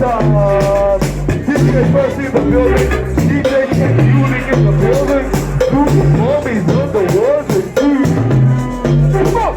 top. DJ First in the building. DJ King Unique in the building. Two homies on the world and two. Come on.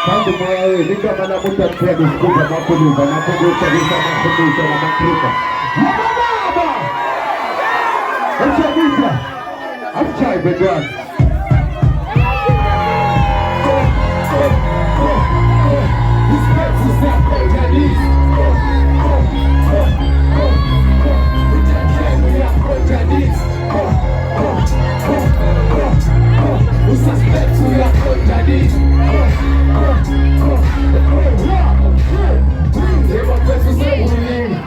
Quando morre, dica para na muita fé, desculpa, uma polícia, uma polícia, uma macrica. Baba! I'm trying to do it. Os aspectos e a coitadinha. Eu vou ver se você bonito.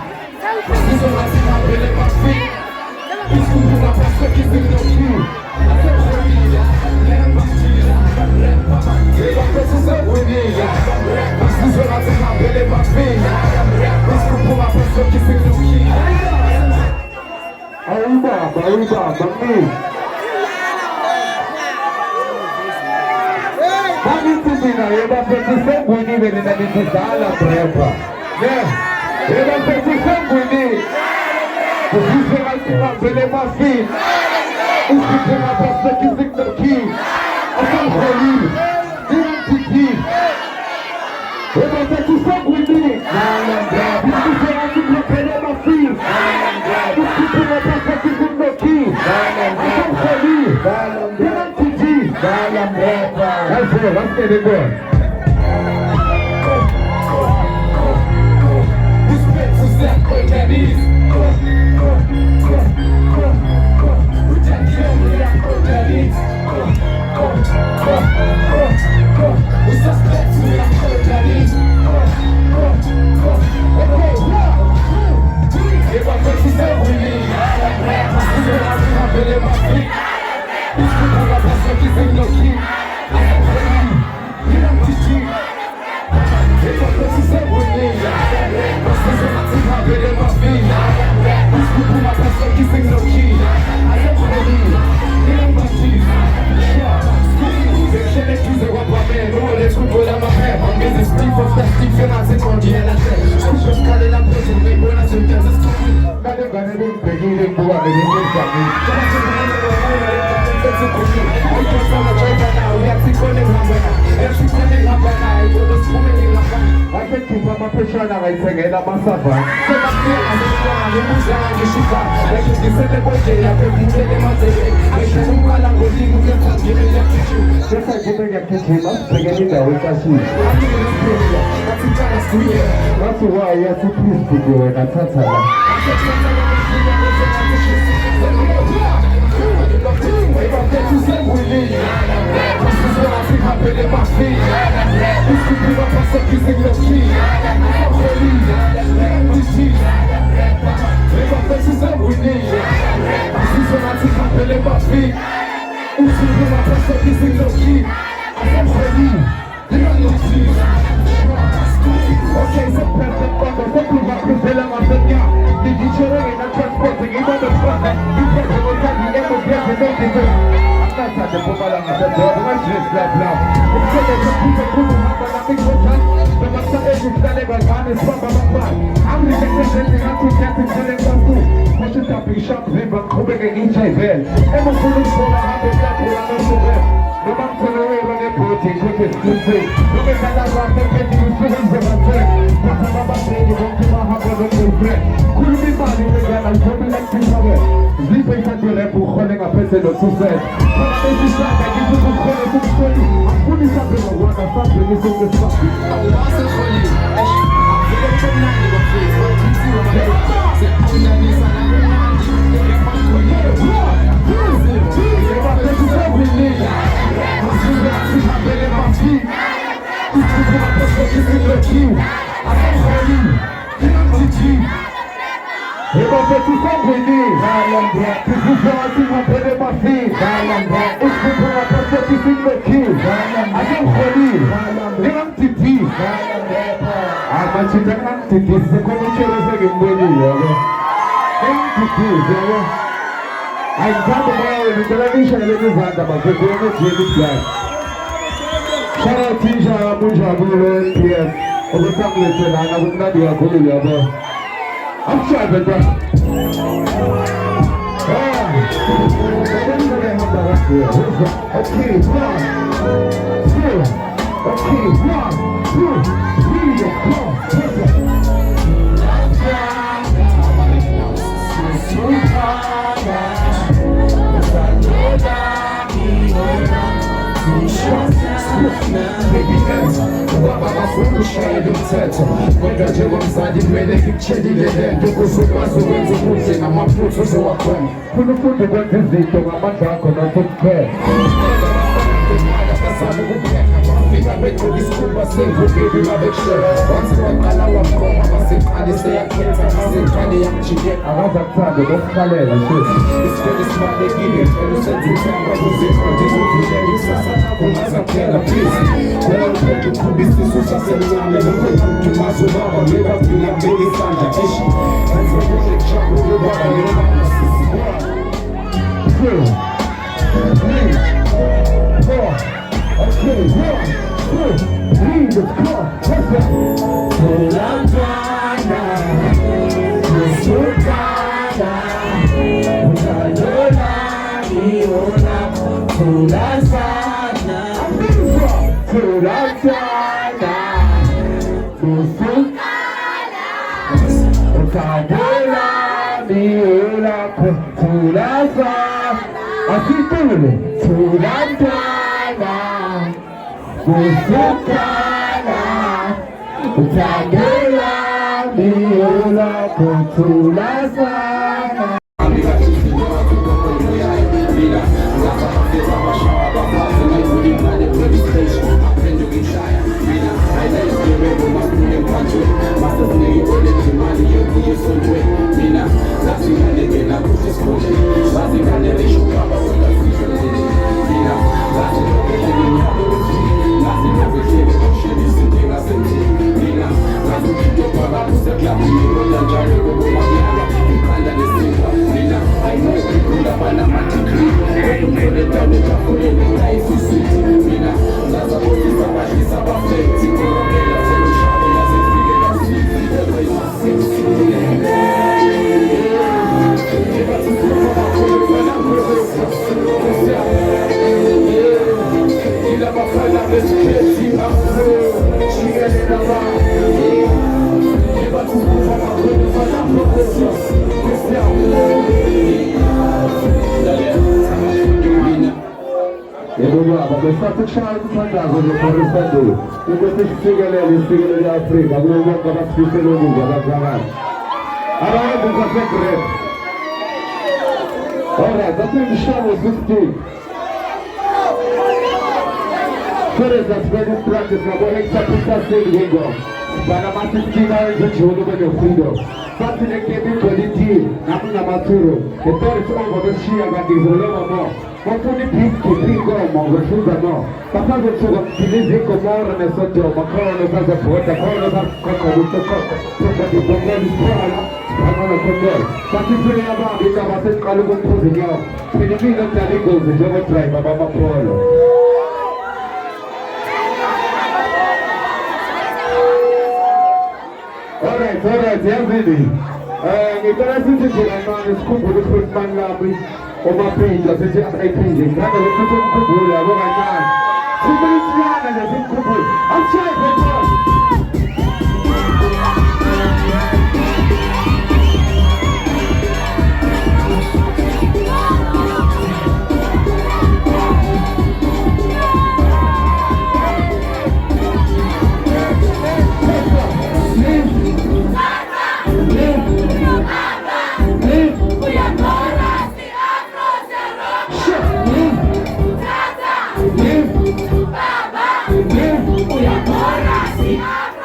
Isso vai se rapele pra fim. Desculpa na pessoa que se não viu. Até família, lembra de eu vou ver se você bonito. Isso vai se rapele pra fim. Desculpa na pessoa que se não viu. Aí baba, Eba petição bonita ele na digital prepa, né? Eba petição bonita, o que será que vai ser mais fim? O que será para ser que se toque? A São Paulo, Titi. Eba petição bonita, o que será que vai ser mais fim? O que será para ser que se toque? A São Paulo, Titi. Let's get it going. That's why you have to please to do it. That's okay, so perfect quando sempre va più se la masegna ti dicevo che non trasporto che vado a fare mi piace voltare e non piace non ti vedo ammazzate poi va la masegna ma c'è bla un po' di tutto tutto ma la mi conta per passare di stare per fare spamba papà amri che sei sentito tu che ti sei levato ma tu capi shop riba come che non c'è vel e non sono solo a pensare la nostra non sono io che porti che scusi come cada volta che ti uso c'est le succès. Pour la décision, il faut que vous preniez tout seul. En fournissant de mon roi, la femme de l'issue de qui? Avec Roli, Titi. Et mon petit sang brûlé, tu vous feras un film en train de ma fille. Et je vous ferai un petit film de qui? Avec Roli, Titi. Ah, ma chita Titi, c'est comme une chose que vous voulez. Titi, I can't remember the television and the Zanda, but we're going to take it back. Shout out to Tisha, Musha, Bulu, PM. Over time, listen, I would not be a good level. I'm sure, but okay, 1, 2, okay, 1, 2, 3, come. Ngoja wamzaji mbele kichedilele Ndukusukasu wenzi kuzi na mafuto za wakwen Kunufutu kwa tizito mamata wako na tuke Fica bem com desculpa, sem cumprir uma vexer Once one ala one come, mas sem ali sei a queta Sem ali a chile Arrasa sabe, não falei, não sei It's for this man they give it And you said you can't go to zip Or this will be there, it's a sata Com as a kela, please When I'm going to do this, this is a seminary Don't go to Mazubaba, live up in a baby sanja Ishi, and for you, they chop with your baba You know, I'm a sissy 1, 2, 3, 4 Okay, 1, 2, 3, let's go, let's go. Tulangana, tusukana, utalola, iona, tulasana. Tulangana, tusukana, utalola, iona, tulasana. Así tú, tulangana. Kusukana, utagela, miula, kutula sana. Questa c'è un fantasma che può restare in queste spieghe di Africa, dove uomo va a spiegare lungo, da chiamare. Allora, con questa crepa. Ora, da te diciamo tutti. Fără să spune în practică, că voi exacuta să-i gândă. Banamati tina nje chihono bane kundo. Fati ne kebi politi, namu na maturo. The door is over the shia ga dizolo mo. Mofuni pinki pingo mo ga shuga mo. Papa go chuga kilizi ko mora ne soto makoro no kaza pota kono ka ko buto ko. Pota di bongo di spala. Pamana kondo. Fati pele ya ba bi ka bate kalu go puzi yo. Pele mi no tali go ze jogo try baba ma polo. Alright, yazidi. Ngicela sithi thina manje sikhumbule ukuthi bangabi omaphinja sithi ayiphinje. Ngakho ukuthi ukukhumbula yabo kancane. Sibulisiyana nje sikhumbule. Ashaye phela. Baba, we are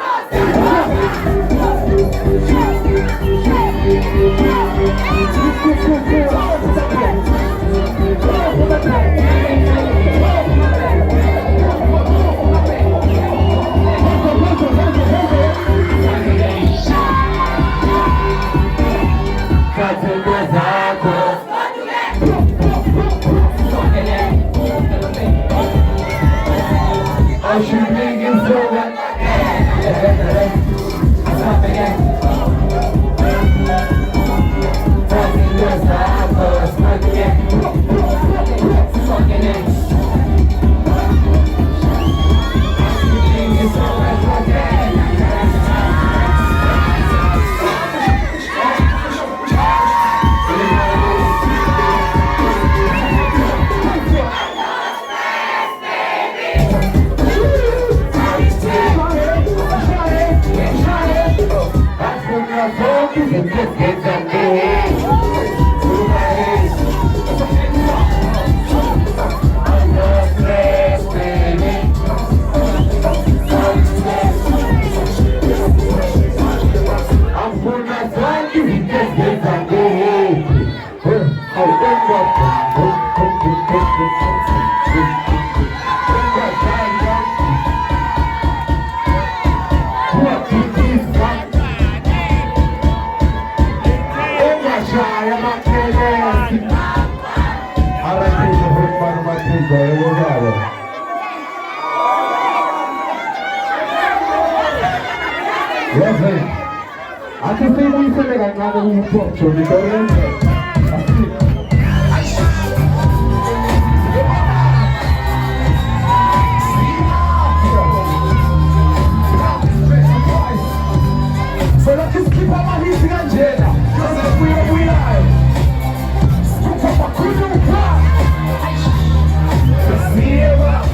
Anche se lui se ne ganava un po', cioè di corrente. So let's just keep on my heat and Jada. Cause we live. Scoop up a crew to rock. Let's see it up.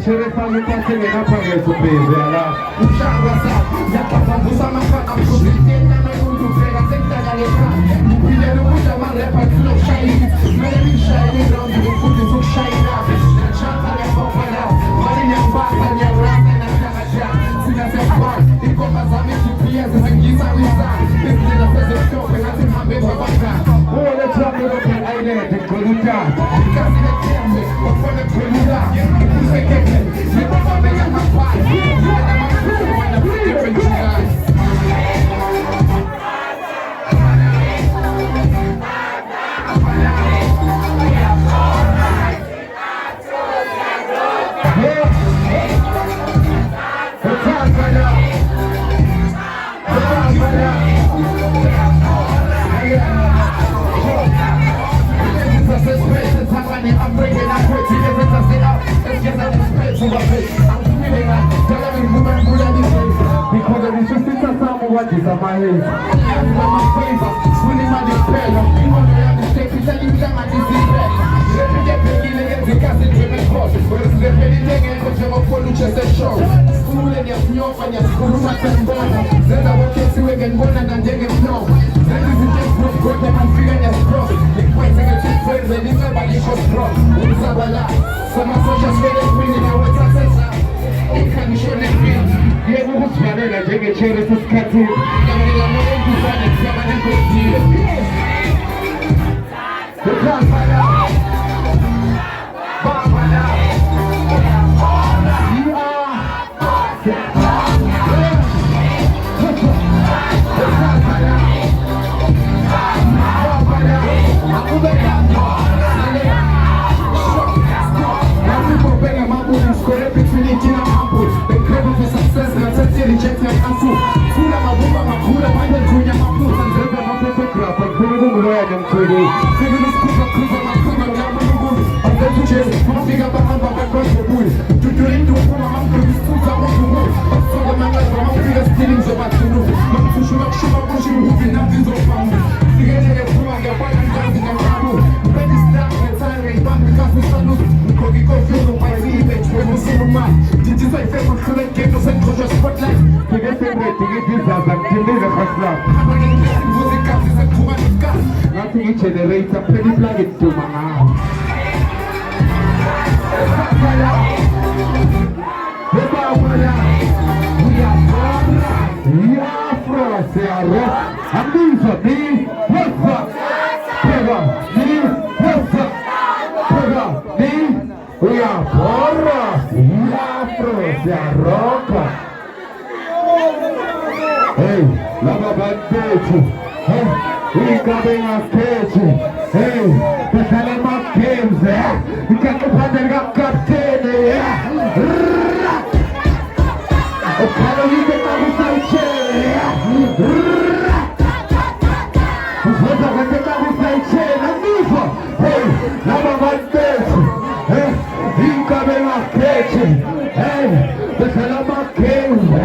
Ce le fanno parte le napaghe su prese, allora. Usciamo a sa, ya papà busa ma fa a così, tienda me un frega senza dalle frane. Pile lo usa ma le fa lo shiny, me mi shiny round di futti su shiny up. Chanta le poppa là, mari ne basta ne rasa na cara già. Si la se fa, il compa zame ci pia se gli sa wisa. Perché la fese sto per la tema be babaka. Oh le trappe lo per aire de coluta. Casi le tiende, o fare coluta. Say que me papa venga más paz. Different guys. I'm bringing that crazy difference I sit up. It's just that it's paid to a pay. I'm feeling like telling me women who let me say. Because of the justice of someone what is on my head. I'm on my favor, swinging my despair. I'm on the mistake, it's telling me that my disrespect. Let me get paid, let me get the women caught. But it's the penny thing, and it's never for the chest and show. School and your new and your school, my friend born. Then I walk into again, one and then they get no. Then you just broke, go to my feet and your cross. The point I get to play, then it's nobody was wrong. Some of us just get it winning and what's our sense now? It can show them feel. Yeah, we was running and taking chairs to scatter. I'm in the morning to find it, come and go deal. The clown find out. Baba now. You are. The clown find out. Baba now. I'm over there. Generate a pretty plug to my house. We are Searo, Amiso, Ni, Hossa, Pega, Ni, Hossa, Pega, Ni, Uya, Porra, Iafro, Searoca. Ei, lava bandete, fica bem a quente, ei, deixa ele maqueuse, fica com o padre a carteira, o cara me dá um saitinho, o cara vai dar um saitinho, amigo, ei, lava bandete, fica bem a quente, ei, deixa ele maqueuse,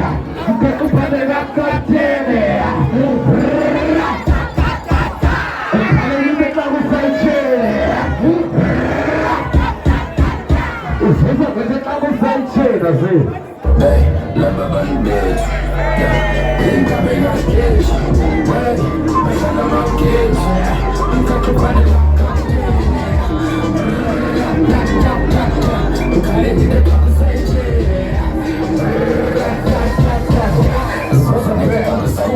fica com o padre a carteira, assim. Hey, leva bandete, nunca vem nas quentes. Hey, pensa na mão quente, nunca que vai na o cara é de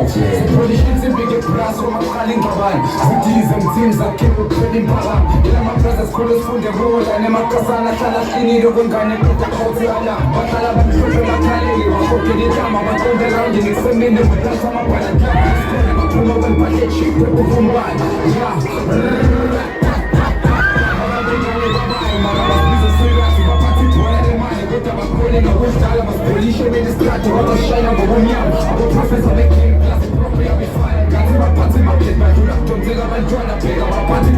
Politicians in big brass from a calling Kaban. Cities and teams that keep with trading power. Ila my brothers call us from the road. And I'm a Kazana Kalashini, the Gungan, and the Kotiana. Bakala, but you're not telling you. I'm talking it down. I'm going around in the same minute with us. I'm a one and I'm a woman, but it's cheap. People from one. Yeah. Calling a wish that I was police, made this cat to what I shine on the woman. I'm a professor making class, properly I'll be fine. Got to my party, my kid, my do not until I'm trying to pick up my party,